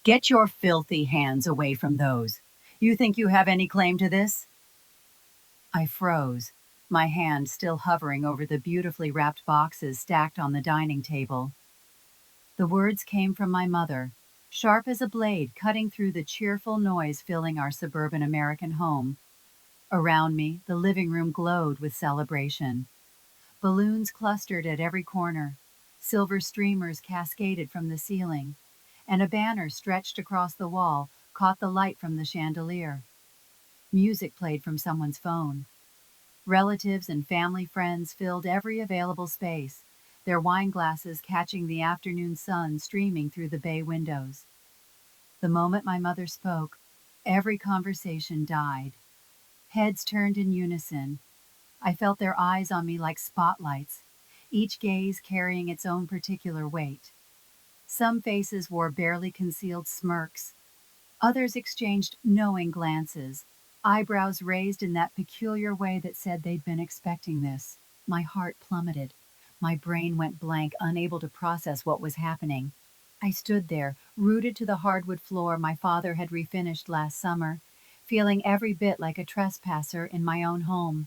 Get your filthy hands away from those. You think you have any claim to this? I froze, my hand still hovering over the beautifully wrapped boxes stacked on the dining table. The words came from my mother, sharp as a blade cutting through the cheerful noise filling our suburban American home. Around me, the living room glowed with celebration. Balloons clustered at every corner, silver streamers cascaded from the ceiling, and a banner stretched across the wall caught the light from the chandelier. Music played from someone's phone. Relatives and family friends filled every available space, their wine glasses catching the afternoon sun streaming through the bay windows. The moment my mother spoke, every conversation died. Heads turned in unison. I felt their eyes on me like spotlights, each gaze carrying its own particular weight. Some faces wore barely concealed smirks. Others exchanged knowing glances, eyebrows raised in that peculiar way that said they'd been expecting this. My heart plummeted. My brain went blank, unable to process what was happening. I stood there, rooted to the hardwood floor my father had refinished last summer, feeling every bit like a trespasser in my own home.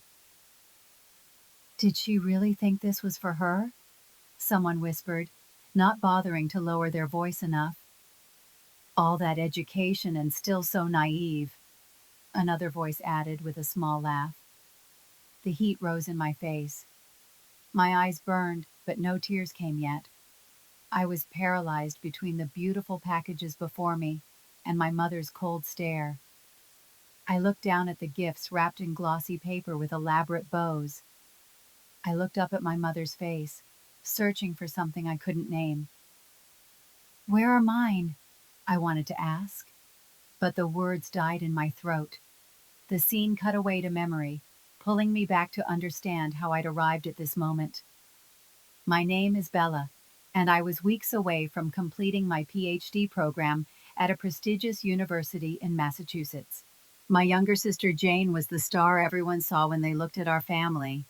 Did she really think this was for her? Someone whispered, not bothering to lower their voice enough. All that education and still so naive, another voice added with a small laugh. The heat rose in my face. My eyes burned, but no tears came yet. I was paralyzed between the beautiful packages before me and my mother's cold stare. I looked down at the gifts wrapped in glossy paper with elaborate bows. I looked up at my mother's face, searching for something I couldn't name. Where are mine? I wanted to ask, but the words died in my throat. The scene cut away to memory, pulling me back to understand how I'd arrived at this moment. My name is Bella, and I was weeks away from completing my PhD program at a prestigious university in Massachusetts. My younger sister Jane was the star everyone saw when they looked at our family.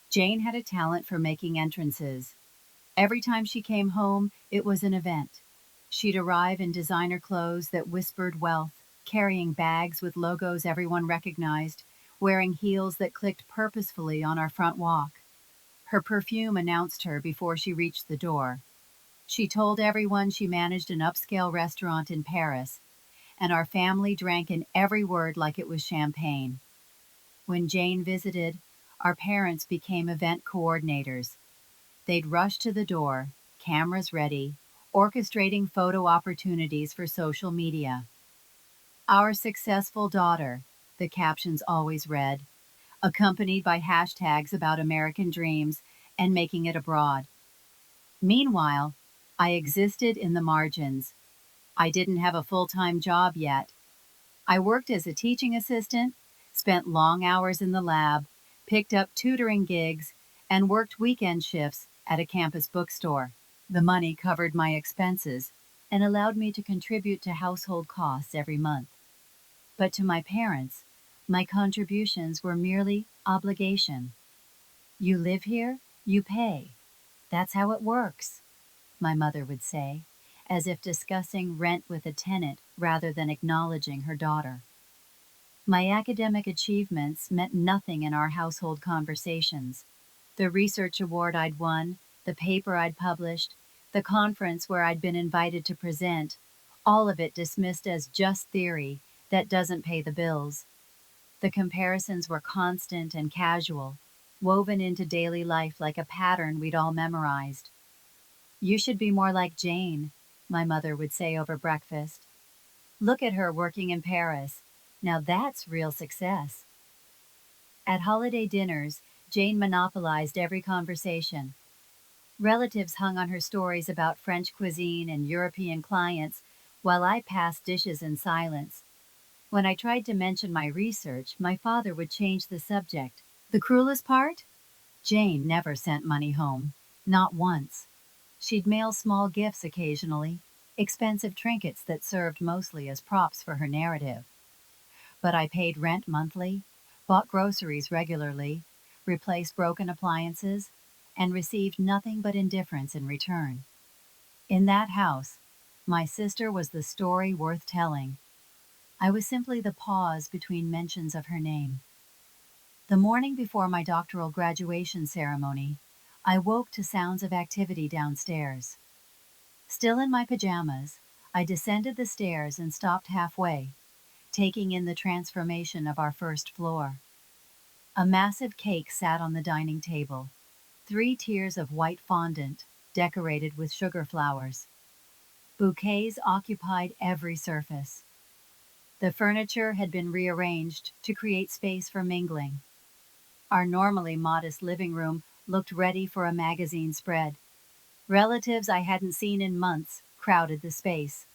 Jane had a talent for making entrances. Every time she came home, it was an event. She'd arrive in designer clothes that whispered wealth, carrying bags with logos everyone recognized, wearing heels that clicked purposefully on our front walk. Her perfume announced her before she reached the door. She told everyone she managed an upscale restaurant in Paris, and our family drank in every word like it was champagne. When Jane visited, our parents became event coordinators. They'd rush to the door, cameras ready, orchestrating photo opportunities for social media. Our successful daughter, the captions always read, accompanied by hashtags about American dreams and making it abroad. Meanwhile, I existed in the margins. I didn't have a full-time job yet. I worked as a teaching assistant, spent long hours in the lab, picked up tutoring gigs, and worked weekend shifts at a campus bookstore. The money covered my expenses and allowed me to contribute to household costs every month. But to my parents, my contributions were merely obligation. You live here, you pay. That's how it works, my mother would say, as if discussing rent with a tenant rather than acknowledging her daughter. My academic achievements meant nothing in our household conversations. The research award I'd won, the paper I'd published, the conference where I'd been invited to present, all of it dismissed as just theory that doesn't pay the bills. The comparisons were constant and casual, woven into daily life like a pattern we'd all memorized. You should be more like Jane, my mother would say over breakfast. Look at her working in Paris. Now that's real success. At holiday dinners, Jane monopolized every conversation. Relatives hung on her stories about French cuisine and European clients, while I passed dishes in silence. When I tried to mention my research, my father would change the subject. The cruelest part? Jane never sent money home. Not once. She'd mail small gifts occasionally, expensive trinkets that served mostly as props for her narrative. But I paid rent monthly, bought groceries regularly, replaced broken appliances, and received nothing but indifference in return. In that house, My sister was the story worth telling. I was simply the pause between mentions of her name. The morning before my doctoral graduation ceremony, I woke to sounds of activity downstairs. Still in my pajamas, I descended the stairs and stopped halfway, taking in the transformation of our first floor. A massive cake sat on the dining table, 3 tiers of white fondant, decorated with sugar flowers. Bouquets occupied every surface. The furniture had been rearranged to create space for mingling. Our normally modest living room looked ready for a magazine spread. Relatives I hadn't seen in months crowded the space.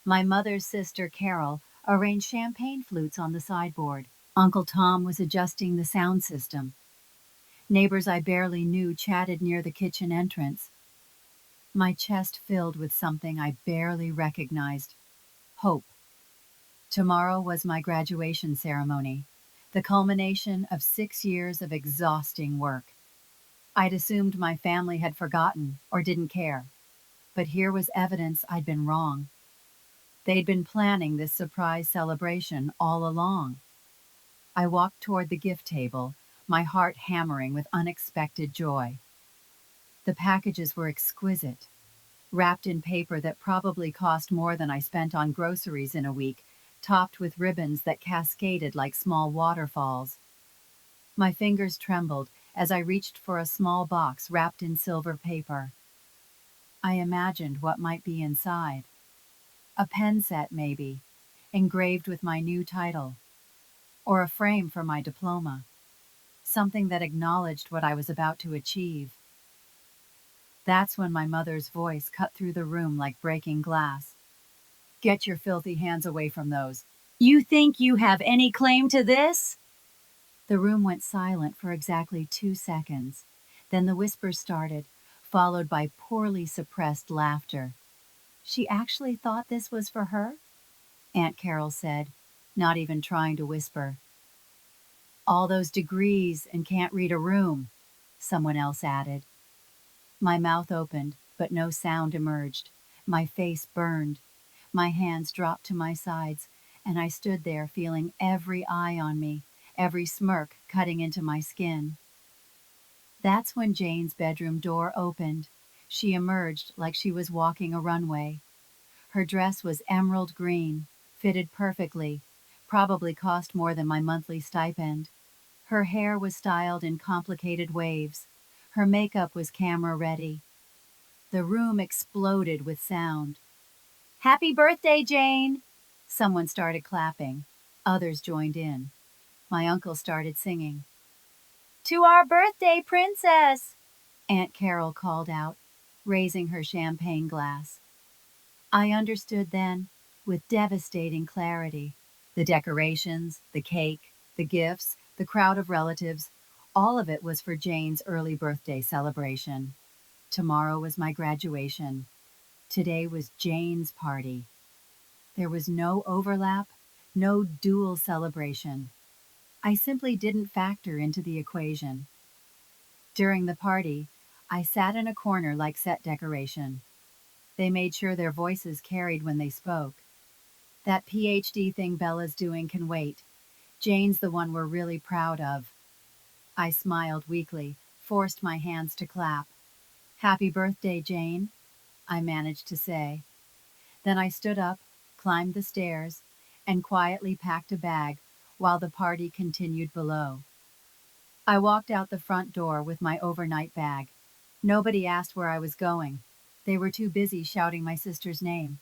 My mother's sister, Carol, arranged champagne flutes on the sideboard. Uncle Tom was adjusting the sound system. Neighbors I barely knew chatted near the kitchen entrance. My chest filled with something I barely recognized: hope. Tomorrow was my graduation ceremony, the culmination of 6 years of exhausting work. I'd assumed my family had forgotten or didn't care, but here was evidence I'd been wrong. They'd been planning this surprise celebration all along. I walked toward the gift table, my heart hammering with unexpected joy. The packages were exquisite, wrapped in paper that probably cost more than I spent on groceries in a week, topped with ribbons that cascaded like small waterfalls. My fingers trembled as I reached for a small box wrapped in silver paper. I imagined what might be inside. A pen set, maybe, engraved with my new title, or a frame for my diploma, something that acknowledged what I was about to achieve. That's when my mother's voice cut through the room like breaking glass. "Get your filthy hands away from those. You think you have any claim to this?" The room went silent for exactly 2 seconds. Then the whispers started, followed by poorly suppressed laughter. "She actually thought this was for her?" Aunt Carol said, not even trying to whisper. "All those degrees and can't read a room," someone else added. My mouth opened, but no sound emerged. My face burned. My hands dropped to my sides, and I stood there feeling every eye on me, every smirk cutting into my skin. That's when Jane's bedroom door opened. She emerged like she was walking a runway. Her dress was emerald green, fitted perfectly, probably cost more than my monthly stipend. Her hair was styled in complicated waves. Her makeup was camera ready. The room exploded with sound. "Happy birthday, Jane!" Someone started clapping. Others joined in. My uncle started singing. "To our birthday princess!" Aunt Carol called out, raising her champagne glass. I understood then, with devastating clarity. The decorations, the cake, the gifts, the crowd of relatives, all of it was for Jane's early birthday celebration. Tomorrow was my graduation. Today was Jane's party. There was no overlap, no dual celebration. I simply didn't factor into the equation. During the party, I sat in a corner like set decoration. They made sure their voices carried when they spoke. "That PhD thing Bella's doing can wait. Jane's the one we're really proud of." I smiled weakly, forced my hands to clap. "Happy birthday, Jane," I managed to say. Then I stood up, climbed the stairs, and quietly packed a bag while the party continued below. I walked out the front door with my overnight bag. Nobody asked where I was going. They were too busy shouting my sister's name.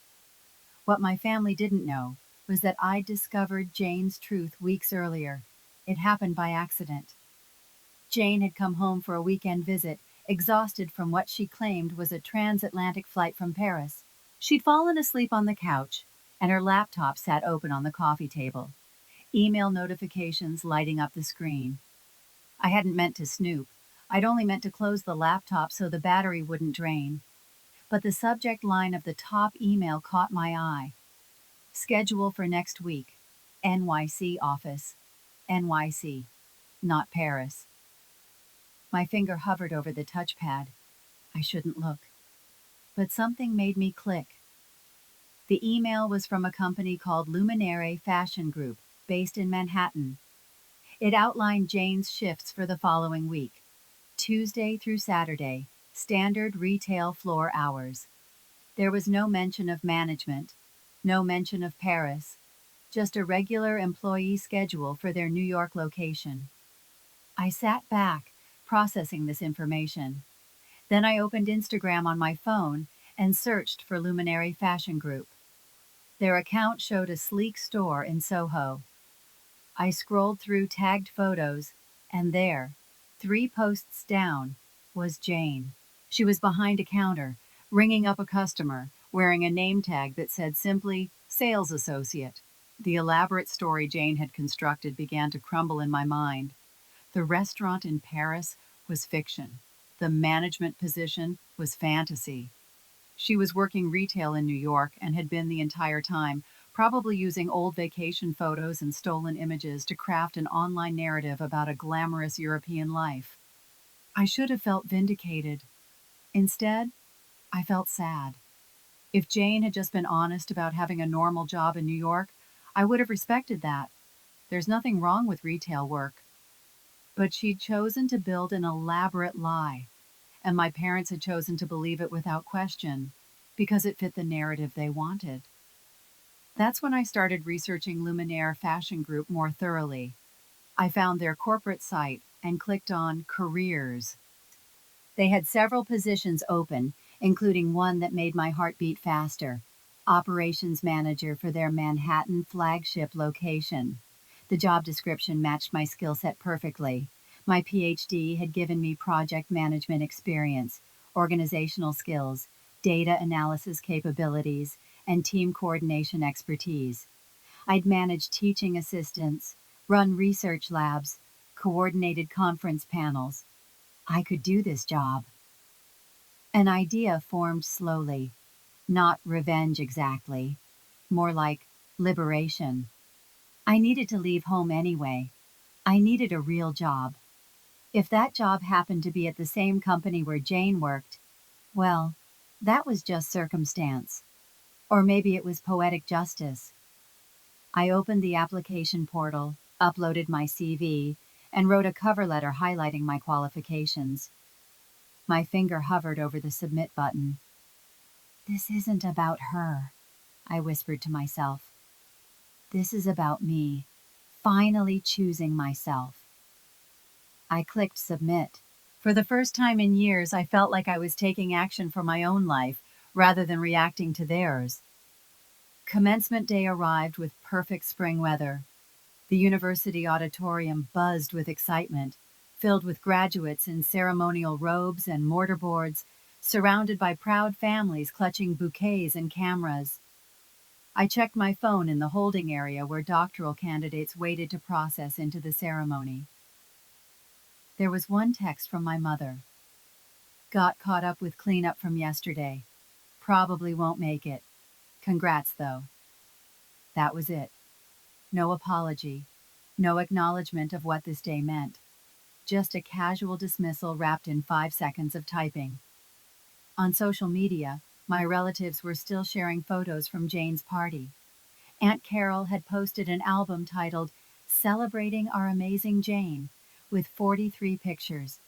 What my family didn't know was that I'd discovered Jane's truth weeks earlier. It happened by accident. Jane had come home for a weekend visit, exhausted from what she claimed was a transatlantic flight from Paris. She'd fallen asleep on the couch, and her laptop sat open on the coffee table, email notifications lighting up the screen. I hadn't meant to snoop. I'd only meant to close the laptop so the battery wouldn't drain. But the subject line of the top email caught my eye. "Schedule for next week. NYC office." NYC, not Paris. My finger hovered over the touchpad. I shouldn't look. But something made me click. The email was from a company called Luminare Fashion Group, based in Manhattan. It outlined Jane's shifts for the following week: Tuesday through Saturday, standard retail floor hours. There was no mention of management, no mention of Paris, just a regular employee schedule for their New York location. I sat back, processing this information. Then I opened Instagram on my phone and searched for Luminary Fashion Group. Their account showed a sleek store in Soho. I scrolled through tagged photos, and there, 3 posts down, was Jane. She was behind a counter, ringing up a customer, wearing a name tag that said simply, Sales Associate. The elaborate story Jane had constructed began to crumble in my mind. The restaurant in Paris was fiction. The management position was fantasy. She was working retail in New York and had been the entire time, probably using old vacation photos and stolen images to craft an online narrative about a glamorous European life. I should have felt vindicated. Instead, I felt sad. If Jane had just been honest about having a normal job in New York, I would have respected that. There's nothing wrong with retail work. But she'd chosen to build an elaborate lie, and my parents had chosen to believe it without question, because it fit the narrative they wanted. That's when I started researching Luminaire Fashion Group more thoroughly. I found their corporate site and clicked on Careers. They had several positions open, including one that made my heart beat faster: operations manager for their Manhattan flagship location. The job description matched my skill set perfectly. My PhD had given me project management experience, organizational skills, data analysis capabilities, and team coordination expertise. I'd managed teaching assistants, run research labs, coordinated conference panels. I could do this job. An idea formed slowly. Not revenge exactly, more like liberation. I needed to leave home anyway. I needed a real job. If that job happened to be at the same company where Jane worked, well, that was just circumstance. Or maybe it was poetic justice. I opened the application portal, uploaded my CV, and wrote a cover letter highlighting my qualifications. My finger hovered over the submit button. This isn't about her, I whispered to myself. This is about me, finally choosing myself. I clicked submit. For the first time in years, I felt like I was taking action for my own life rather than reacting to theirs. Commencement day arrived with perfect spring weather. The university auditorium buzzed with excitement, filled with graduates in ceremonial robes and mortarboards, surrounded by proud families clutching bouquets and cameras. I checked my phone in the holding area where doctoral candidates waited to process into the ceremony. There was one text from my mother. Got caught up with cleanup from yesterday. Probably won't make it. Congrats, though. That was it. No apology. No acknowledgement of what this day meant. Just a casual dismissal wrapped in 5 seconds of typing. On social media, my relatives were still sharing photos from Jane's party. Aunt Carol had posted an album titled Celebrating Our Amazing Jane, with 43 pictures.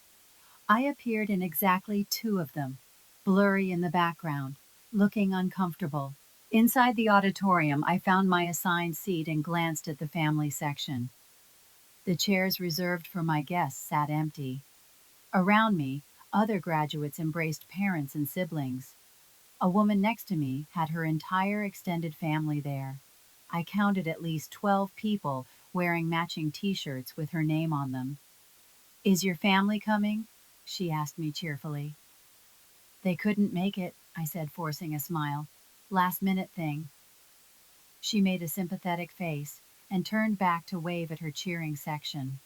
I appeared in exactly 2 of them, blurry in the background, looking uncomfortable. Inside the auditorium, I found my assigned seat and glanced at the family section. The chairs reserved for my guests sat empty. Around me, other graduates embraced parents and siblings. A woman next to me had her entire extended family there. I counted at least 12 people wearing matching t-shirts with her name on them. Is your family coming? She asked me cheerfully. They couldn't make it, I said, forcing a smile. Last minute thing. She made a sympathetic face and turned back to wave at her cheering section.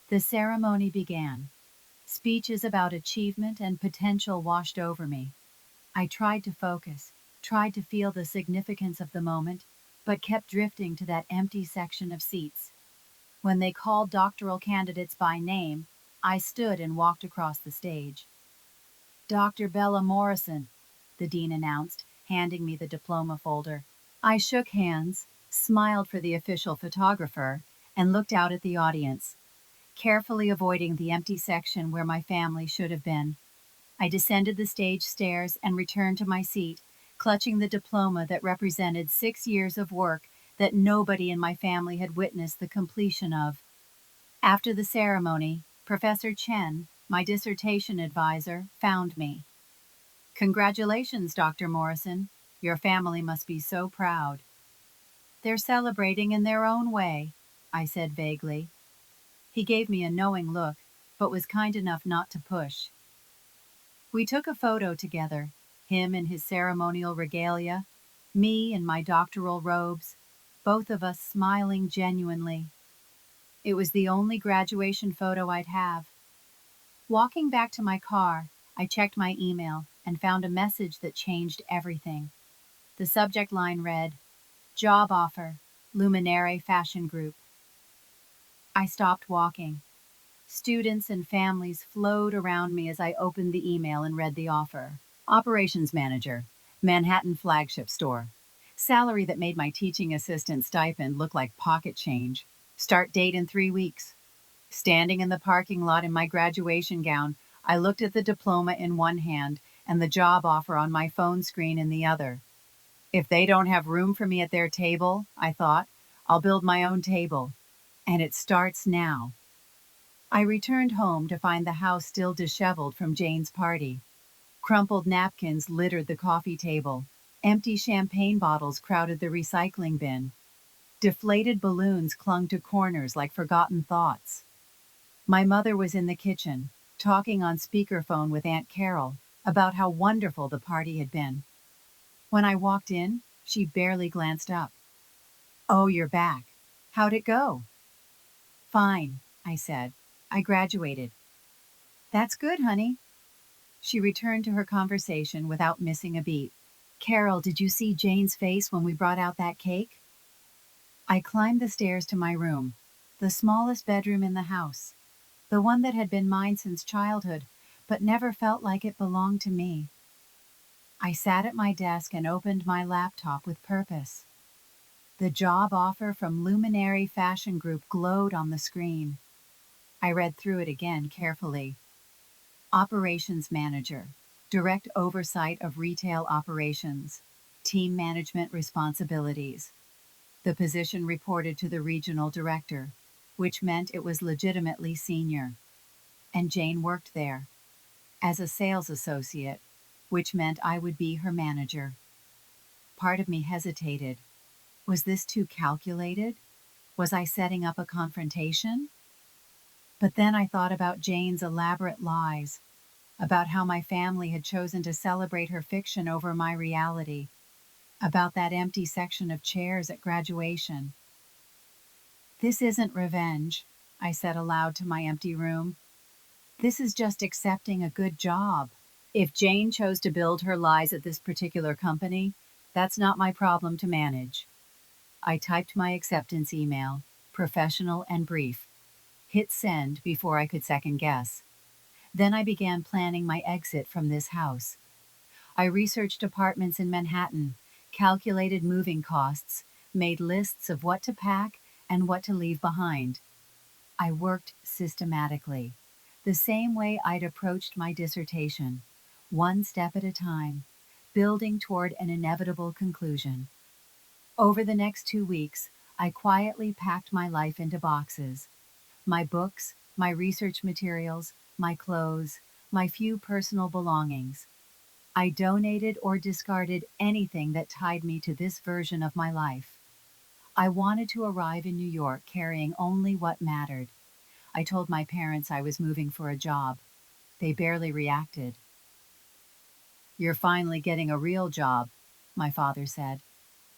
The ceremony began. Speeches about achievement and potential washed over me. I tried to focus, tried to feel the significance of the moment, but kept drifting to that empty section of seats. When they called doctoral candidates by name, I stood and walked across the stage. Dr. Bella Morrison, the dean announced, handing me the diploma folder. I shook hands, smiled for the official photographer, and looked out at the audience, carefully avoiding the empty section where my family should have been. I descended the stage stairs and returned to my seat, clutching the diploma that represented 6 years of work that nobody in my family had witnessed the completion of. After the ceremony, Professor Chen, my dissertation advisor, found me. Congratulations, Dr. Morrison. Your family must be so proud. They're celebrating in their own way, I said vaguely. He gave me a knowing look, but was kind enough not to push. We took a photo together, him in his ceremonial regalia, me in my doctoral robes, both of us smiling genuinely. It was the only graduation photo I'd have. Walking back to my car, I checked my email and found a message that changed everything. The subject line read, "Job offer, Luminary Fashion Group." I stopped walking. Students and families flowed around me as I opened the email and read the offer. Operations manager, Manhattan flagship store. Salary that made my teaching assistant stipend look like pocket change. Start date in 3 weeks. Standing in the parking lot in my graduation gown, I looked at the diploma in one hand and the job offer on my phone screen in the other. If they don't have room for me at their table, I thought, I'll build my own table. And it starts now. I returned home to find the house still disheveled from Jane's party. Crumpled napkins littered the coffee table. Empty champagne bottles crowded the recycling bin. Deflated balloons clung to corners like forgotten thoughts. My mother was in the kitchen, talking on speakerphone with Aunt Carol about how wonderful the party had been. When I walked in, she barely glanced up. "Oh, you're back. How'd it go?" "Fine," I said. "I graduated." "That's good, honey." She returned to her conversation without missing a beat. "Carol, did you see Jane's face when we brought out that cake?" I climbed the stairs to my room, the smallest bedroom in the house, the one that had been mine since childhood, but never felt like it belonged to me. I sat at my desk and opened my laptop with purpose. The job offer from Luminary Fashion Group glowed on the screen. I read through it again carefully. Operations manager, direct oversight of retail operations, team management responsibilities. The position reported to the regional director, which meant it was legitimately senior. And Jane worked there as a sales associate, which meant I would be her manager. Part of me hesitated. Was this too calculated? Was I setting up a confrontation? But then I thought about Jane's elaborate lies, about how my family had chosen to celebrate her fiction over my reality, about that empty section of chairs at graduation. "This isn't revenge," I said aloud to my empty room. "This is just accepting a good job. If Jane chose to build her lies at this particular company, that's not my problem to manage." I typed my acceptance email, professional and brief, hit send before I could second guess. Then I began planning my exit from this house. I researched apartments in Manhattan, calculated moving costs, made lists of what to pack and what to leave behind. I worked systematically, the same way I'd approached my dissertation, one step at a time, building toward an inevitable conclusion. Over the next 2 weeks, I quietly packed my life into boxes. My books, my research materials, my clothes, my few personal belongings. I donated or discarded anything that tied me to this version of my life. I wanted to arrive in New York carrying only what mattered. I told my parents I was moving for a job. They barely reacted. "You're finally getting a real job," my father said.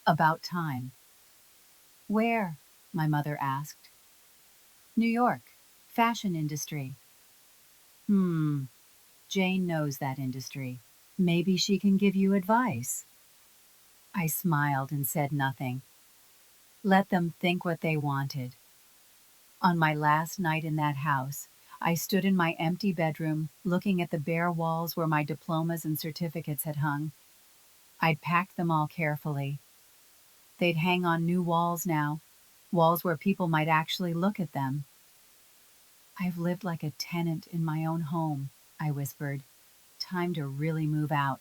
"About time." "Where?" my mother asked. "New York. Fashion industry." Jane knows that industry. Maybe she can give you advice." I smiled and said nothing. Let them think what they wanted. On my last night in that house, I stood in my empty bedroom, looking at the bare walls where my diplomas and certificates had hung. I'd packed them all carefully. They'd hang on new walls now, walls where people might actually look at them. I've lived like a tenant in my own home, I whispered. Time to really move out.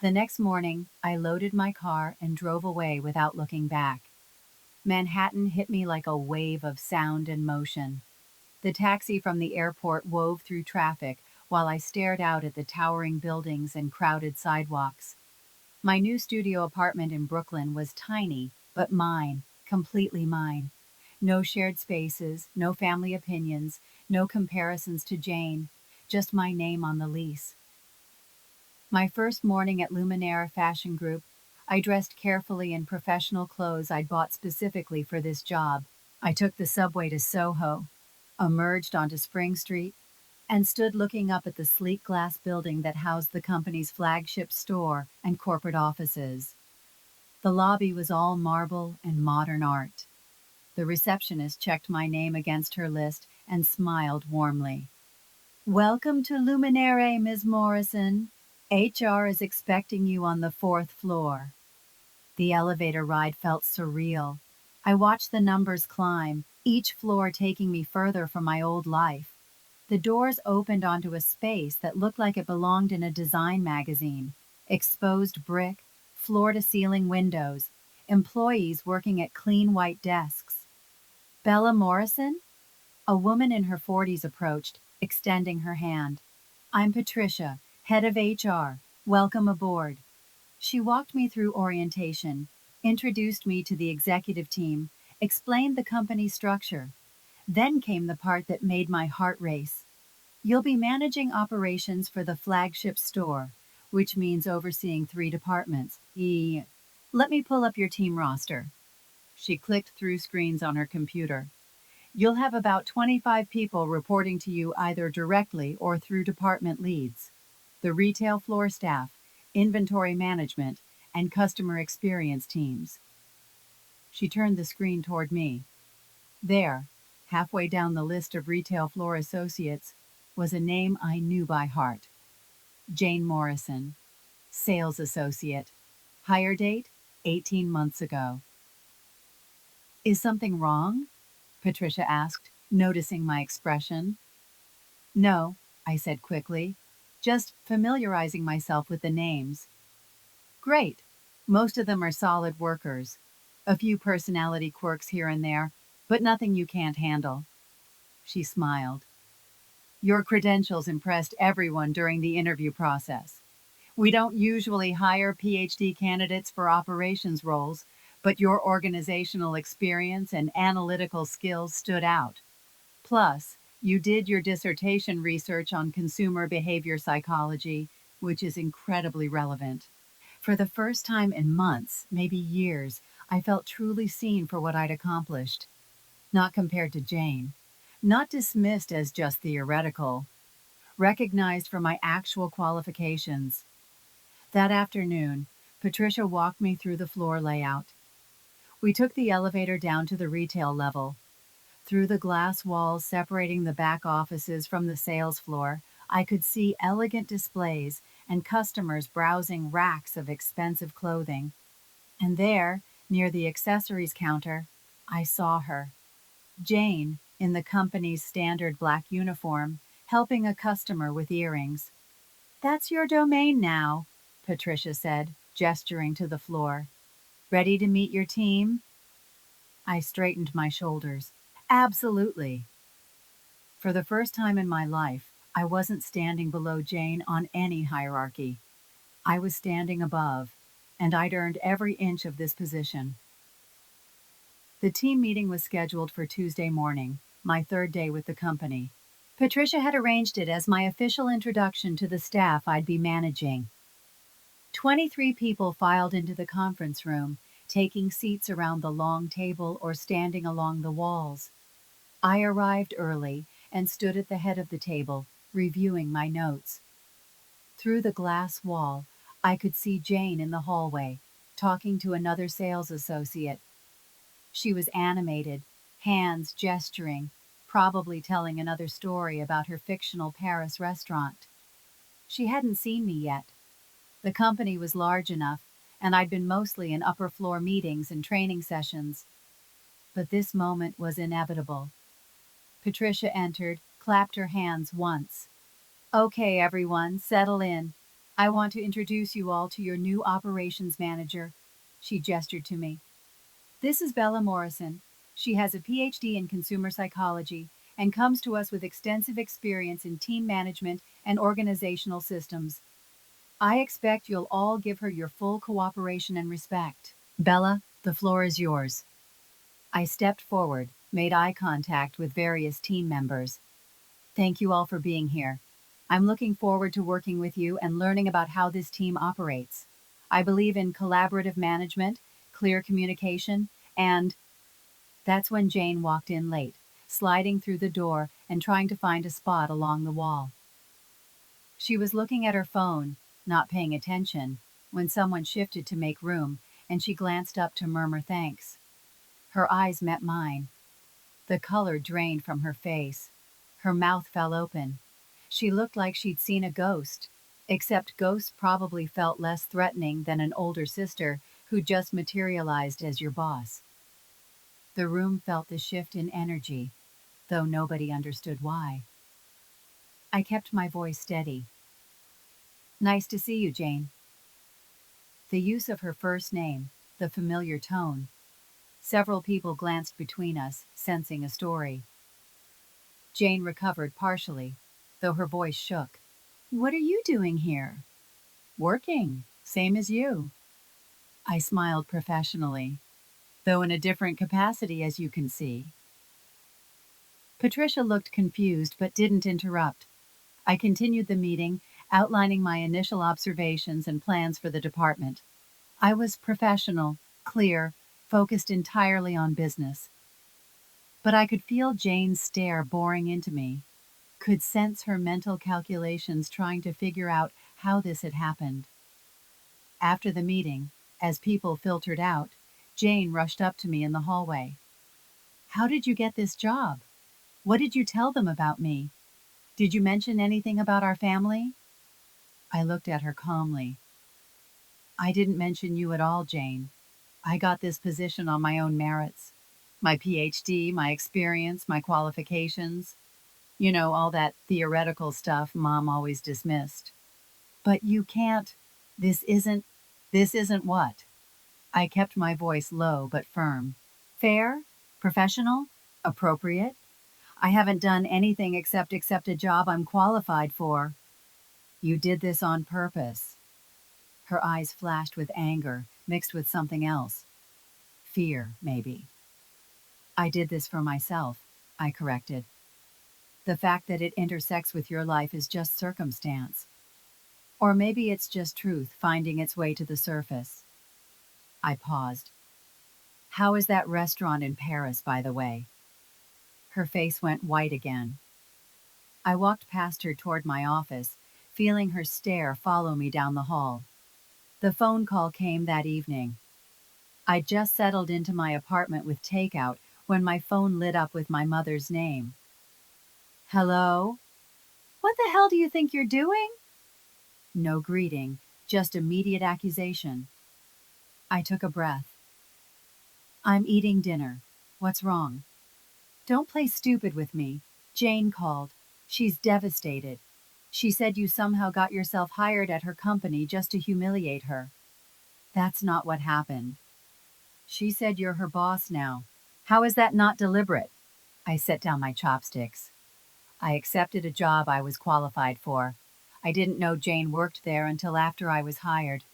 The next morning, I loaded my car and drove away without looking back. Manhattan hit me like a wave of sound and motion. The taxi from the airport wove through traffic while I stared out at the towering buildings and crowded sidewalks. My new studio apartment in Brooklyn was tiny, but mine, completely mine. No shared spaces, no family opinions, no comparisons to Jane, just my name on the lease. My first morning at Luminaire Fashion Group, I dressed carefully in professional clothes I'd bought specifically for this job. I took the subway to Soho, emerged onto Spring Street, and stood looking up at the sleek glass building that housed the company's flagship store and corporate offices. The lobby was all marble and modern art. The receptionist checked my name against her list and smiled warmly. Welcome to Luminaire, Ms. Morrison. HR is expecting you on the fourth floor. The elevator ride felt surreal. I watched the numbers climb, each floor taking me further from my old life. The doors opened onto a space that looked like it belonged in a design magazine. Exposed brick, floor-to-ceiling windows, employees working at clean white desks. Bella Morrison? A woman in her 40s approached, extending her hand. I'm Patricia, head of HR. Welcome aboard. She walked me through orientation, introduced me to the executive team, explained the company structure. Then came the part that made my heart race. You'll be managing operations for the flagship store, which means overseeing 3 departments. Let me pull up your team roster. She clicked through screens on her computer. You'll have about 25 people reporting to you either directly or through department leads. The retail floor staff, inventory management, and customer experience teams. She turned the screen toward me. There, halfway down the list of retail floor associates, was a name I knew by heart. Jane Morrison, sales associate. Hire date, 18 months ago. Is something wrong? Patricia asked, noticing my expression. No, I said quickly, just familiarizing myself with the names. Great. Most of them are solid workers. A few personality quirks here and there, but nothing you can't handle. She smiled. Your credentials impressed everyone during the interview process. We don't usually hire PhD candidates for operations roles, but your organizational experience and analytical skills stood out. Plus, you did your dissertation research on consumer behavior psychology, which is incredibly relevant. For the first time in months, maybe years, I felt truly seen for what I'd accomplished. Not compared to Jane. Not dismissed as just theoretical. Recognized for my actual qualifications. That afternoon, Patricia walked me through the floor layout. We took the elevator down to the retail level. Through the glass walls separating the back offices from the sales floor, I could see elegant displays and customers browsing racks of expensive clothing. And there, near the accessories counter, I saw her. Jane, in the company's standard black uniform, helping a customer with earrings. That's your domain now, Patricia said, gesturing to the floor. Ready to meet your team? I straightened my shoulders. Absolutely. For the first time in my life, I wasn't standing below Jane on any hierarchy. I was standing above, and I'd earned every inch of this position. The team meeting was scheduled for Tuesday morning, my third day with the company. Patricia had arranged it as my official introduction to the staff I'd be managing. 23 people filed into the conference room, taking seats around the long table or standing along the walls. I arrived early and stood at the head of the table, reviewing my notes. Through the glass wall, I could see Jane in the hallway, talking to another sales associate. She was animated, hands gesturing, probably telling another story about her fictional Paris restaurant. She hadn't seen me yet. The company was large enough, and I'd been mostly in upper floor meetings and training sessions. But this moment was inevitable. Patricia entered, clapped her hands once. Okay, everyone, settle in. I want to introduce you all to your new operations manager. She gestured to me. This is Bella Morrison. She has a PhD in consumer psychology and comes to us with extensive experience in team management and organizational systems. I expect you'll all give her your full cooperation and respect. Bella, the floor is yours. I stepped forward, made eye contact with various team members. Thank you all for being here. I'm looking forward to working with you and learning about how this team operates. I believe in collaborative management, clear communication, and that's when Jane walked in late, sliding through the door and trying to find a spot along the wall. She was looking at her phone, not paying attention, when someone shifted to make room, and she glanced up to murmur thanks. Her eyes met mine. The color drained from her face. Her mouth fell open. She looked like she'd seen a ghost, except ghosts probably felt less threatening than an older sister who just materialized as your boss. The room felt the shift in energy, though nobody understood why. I kept my voice steady. Nice to see you, Jane. The use of her first name, the familiar tone. Several people glanced between us, sensing a story. Jane recovered partially, though her voice shook. What are you doing here? Working, same as you. I smiled professionally, though in a different capacity, as you can see. Patricia looked confused but didn't interrupt. I continued the meeting, outlining my initial observations and plans for the department. I was professional, clear, focused entirely on business. But I could feel Jane's stare boring into me, could sense her mental calculations trying to figure out how this had happened. After the meeting, as people filtered out, Jane rushed up to me in the hallway. How did you get this job? What did you tell them about me? Did you mention anything about our family? I looked at her calmly. I didn't mention you at all, Jane. I got this position on my own merits. My PhD, my experience, my qualifications. You know, all that theoretical stuff Mom always dismissed. But you can't. This isn't what? I kept my voice low but firm. Fair? Professional? Appropriate? I haven't done anything except accept a job I'm qualified for. You did this on purpose. Her eyes flashed with anger, mixed with something else. Fear, maybe. I did this for myself, I corrected. The fact that it intersects with your life is just circumstance. Or maybe it's just truth finding its way to the surface. I paused. How is that restaurant in Paris, by the way? Her face went white again. I walked past her toward my office, feeling her stare follow me down the hall. The phone call came that evening. I just settled into my apartment with takeout when my phone lit up with my mother's name. Hello? What the hell do you think you're doing? No greeting, just immediate accusation. I took a breath. I'm eating dinner. What's wrong? Don't play stupid with me. Jane called. She's devastated. She said you somehow got yourself hired at her company just to humiliate her. That's not what happened. She said you're her boss now. How is that not deliberate? I set down my chopsticks. I accepted a job I was qualified for. I didn't know Jane worked there until after I was hired.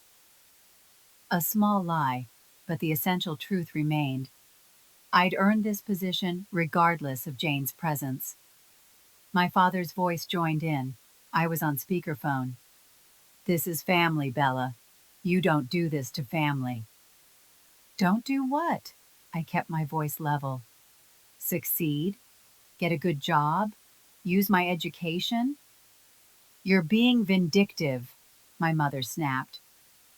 A small lie, but the essential truth remained. I'd earned this position regardless of Jane's presence. My father's voice joined in. I was on speakerphone. This is family, Bella. You don't do this to family. Don't do what? I kept my voice level. Succeed? Get a good job? Use my education? You're being vindictive, my mother snapped.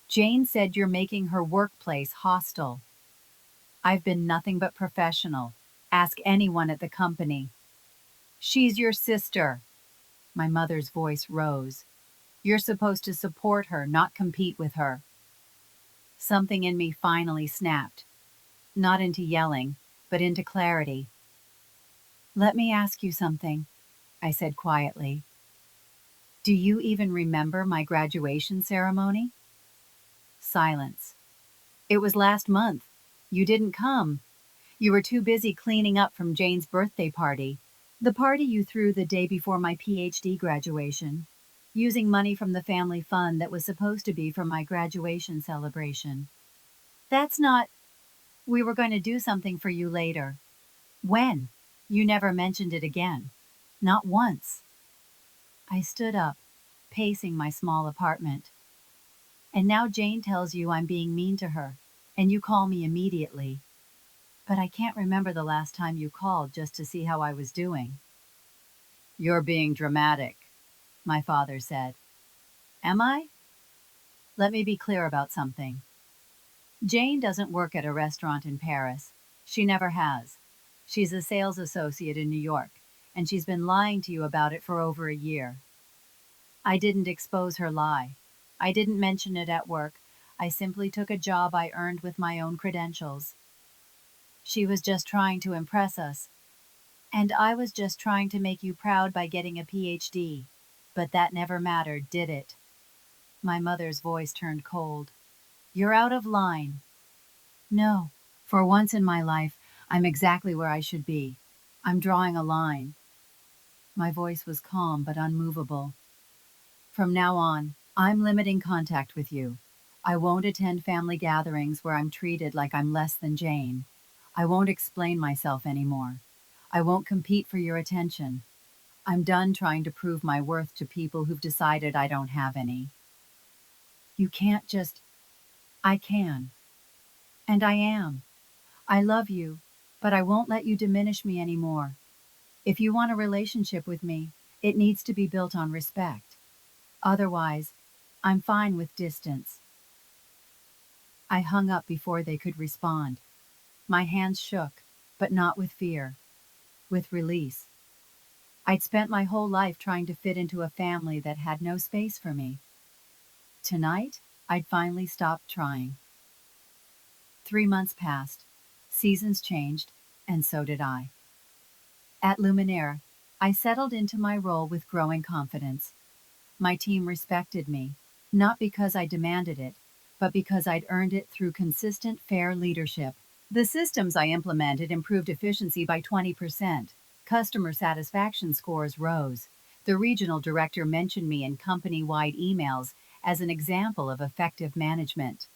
Jane said you're making her workplace hostile. I've been nothing but professional. Ask anyone at the company. She's your sister. My mother's voice rose. You're supposed to support her, not compete with her. Something in me finally snapped, not into yelling, but into clarity. Let me ask you something, I said quietly. Do you even remember my graduation ceremony? Silence. It was last month. You didn't come. You were too busy cleaning up from Jane's birthday party, the party you threw the day before my PhD graduation, using money from the family fund that was supposed to be for my graduation celebration. That's not. We were going to do something for you later. When? You never mentioned it again. Not once. I stood up, pacing my small apartment. And now Jane tells you I'm being mean to her, and you call me immediately. But I can't remember the last time you called just to see how I was doing. You're being dramatic, my father said. Am I? Let me be clear about something. Jane doesn't work at a restaurant in Paris. She never has. She's a sales associate in New York, and she's been lying to you about it for over a year. I didn't expose her lie. I didn't mention it at work. I simply took a job I earned with my own credentials. She was just trying to impress us. And I was just trying to make you proud by getting a PhD. But that never mattered, did it? My mother's voice turned cold. You're out of line. No, for once in my life, I'm exactly where I should be. I'm drawing a line. My voice was calm but unmovable. From now on, I'm limiting contact with you. I won't attend family gatherings where I'm treated like I'm less than Jane. I won't explain myself anymore. I won't compete for your attention. I'm done trying to prove my worth to people who've decided I don't have any. You can't just. I can. And I am. I love you, but I won't let you diminish me anymore. If you want a relationship with me, it needs to be built on respect. Otherwise, I'm fine with distance. I hung up before they could respond. My hands shook, but not with fear, with release. I'd spent my whole life trying to fit into a family that had no space for me. Tonight, I'd finally stopped trying. 3 months passed, seasons changed, and so did I. At Luminaire, I settled into my role with growing confidence. My team respected me, not because I demanded it, but because I'd earned it through consistent, fair leadership. The systems I implemented improved efficiency by 20%. Customer satisfaction scores rose. The regional director mentioned me in company-wide emails as an example of effective management.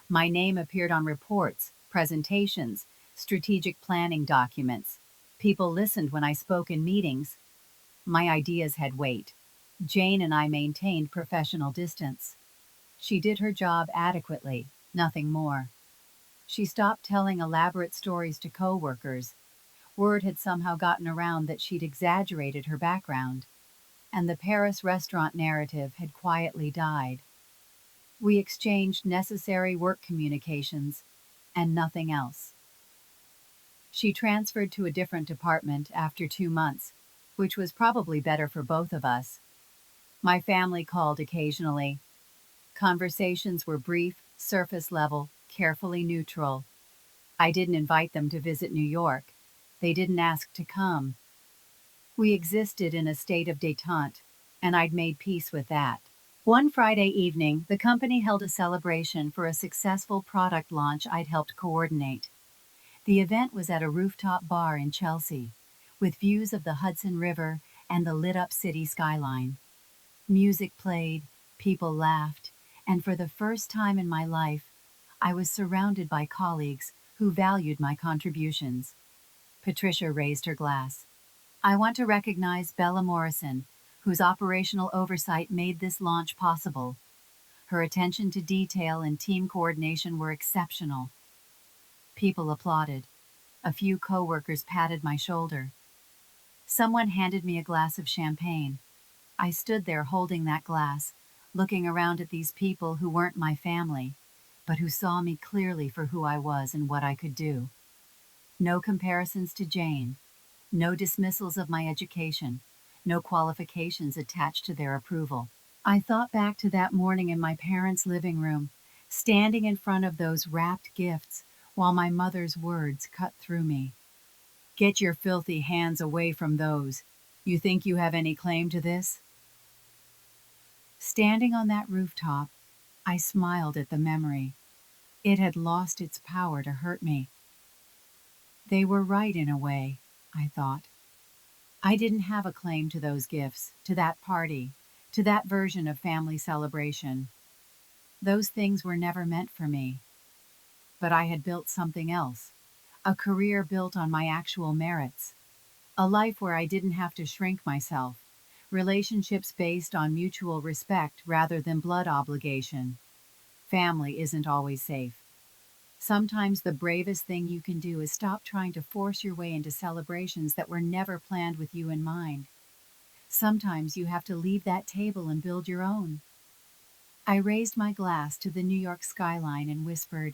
My name appeared on reports, presentations, strategic planning documents. People listened when I spoke in meetings. My ideas had weight. Jane and I maintained professional distance. She did her job adequately, nothing more. She stopped telling elaborate stories to coworkers. Word had somehow gotten around that she'd exaggerated her background, and the Paris restaurant narrative had quietly died. We exchanged necessary work communications, and nothing else. She transferred to a different department after 2 months, which was probably better for both of us. My family called occasionally. Conversations were brief, surface level, carefully neutral. I didn't invite them to visit New York. They didn't ask to come. We existed in a state of détente, and I'd made peace with that. One Friday evening, the company held a celebration for a successful product launch I'd helped coordinate. The event was at a rooftop bar in Chelsea, with views of the Hudson River and the lit-up city skyline. Music played, people laughed, and for the first time in my life, I was surrounded by colleagues who valued my contributions. Patricia raised her glass. I want to recognize Bella Morrison, whose operational oversight made this launch possible. Her attention to detail and team coordination were exceptional. People applauded. A few coworkers patted my shoulder. Someone handed me a glass of champagne. I stood there holding that glass, looking around at these people who weren't my family, but who saw me clearly for who I was and what I could do. No comparisons to Jane, no dismissals of my education, no qualifications attached to their approval. I thought back to that morning in my parents' living room, standing in front of those wrapped gifts while my mother's words cut through me. Get your filthy hands away from those. You think you have any claim to this? Standing on that rooftop, I smiled at the memory. It had lost its power to hurt me. They were right in a way, I thought. I didn't have a claim to those gifts, to that party, to that version of family celebration. Those things were never meant for me. But I had built something else, a career built on my actual merits, a life where I didn't have to shrink myself, relationships based on mutual respect rather than blood obligation. Family isn't always safe. Sometimes the bravest thing you can do is stop trying to force your way into celebrations that were never planned with you in mind. Sometimes you have to leave that table and build your own. I raised my glass to the New York skyline and whispered,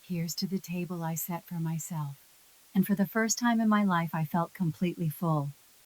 "Here's to the table I set for myself." And for the first time in my life, I felt completely full.